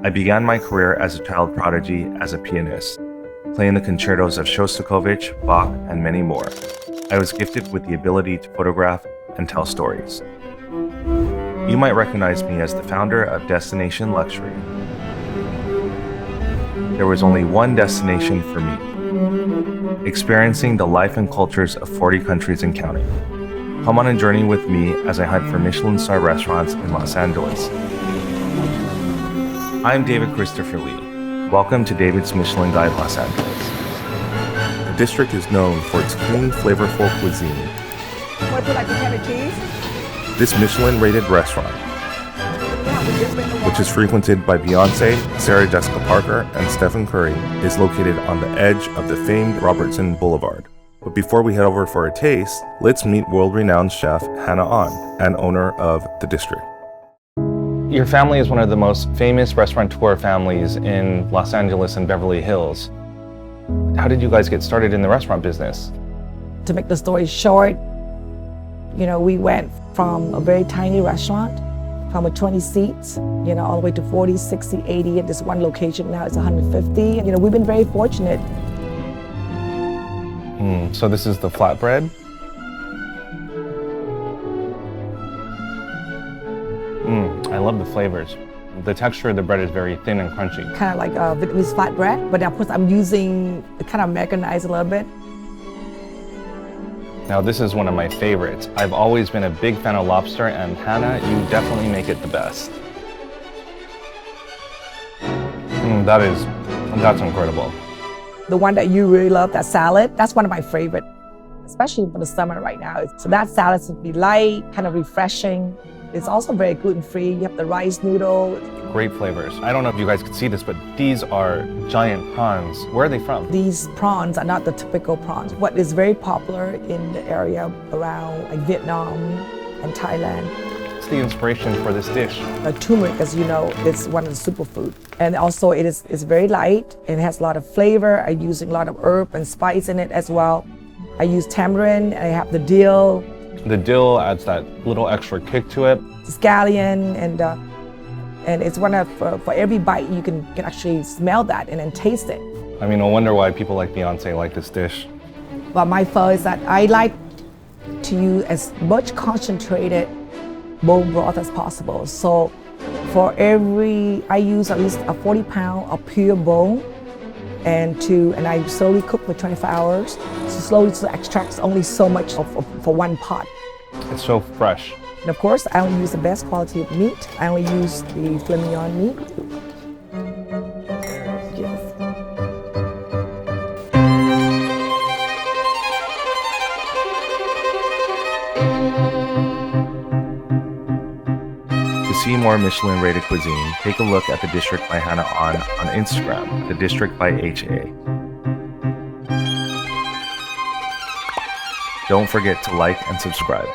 I began my career as a child prodigy as a pianist, playing the concertos of Shostakovich, Bach, and many more. I was gifted with the ability to photograph and tell stories. You might recognize me as the founder of Destination Luxury. There was only one destination for me: experiencing the life and cultures of 40 countries and counting. Come on a journey with me as I hunt for Michelin star restaurants in Los Angeles. I'm David Christopher Lee. Welcome to David's Michelin Guide Los Angeles. The district is known for its clean, flavorful cuisine. Would you like to have a cheese? This Michelin-rated restaurant, which is frequented by Beyonce, Sarah Jessica Parker, and Stephen Curry, is located on the edge of the famed Robertson Blvd. But before we head over for a taste, let's meet world-renowned chef Hannah An, and owner of the district. Your family is one of the most famous restaurateur families in Los Angeles and Beverly Hills. How did you guys get started in the restaurant business? To make the story short, we went from a very tiny restaurant, from 20 seats, all the way to 40, 60, 80, and this one location now is 150. We've been very fortunate. So this is the flatbread? I love the flavors. The texture of the bread is very thin and crunchy. Kind of like Vietnamese flatbread, but of course I'm using kind of Americanized a little bit. Now this is one of my favorites. I've always been a big fan of lobster, and Hannah, you definitely make it the best. That's incredible. The one that you really love, that salad, that's one of my favorite, especially for the summer right now. So that salad should be light, kind of refreshing. It's also very gluten-free. You have the rice noodle. Great flavors. I don't know if you guys could see this, but these are giant prawns. Where are they from? These prawns are not the typical prawns. What is very popular in the area around like Vietnam and Thailand. What's the inspiration for this dish? Turmeric, as you know, is one of the superfoods. And also it's very light and it has a lot of flavor. I'm using a lot of herb and spice in it as well. I use tamarind, I have the dill. The dill adds that little extra kick to it. Scallion, and it's one of, for every bite you can actually smell that and then taste it. I mean, no wonder why people like Beyonce like this dish. But my pho is that I like to use as much concentrated bone broth as possible. So for I use at least a 40 pound of pure bone, and I slowly cook for 24 hours. So slowly to extract only so much for one pot. It's so fresh. And of course, I only use the best quality of meat. I only use the filet mignon meat. Yes. To see more Michelin-rated cuisine, take a look at The District by Hannah An on Instagram, The District by HA. Don't forget to like and subscribe.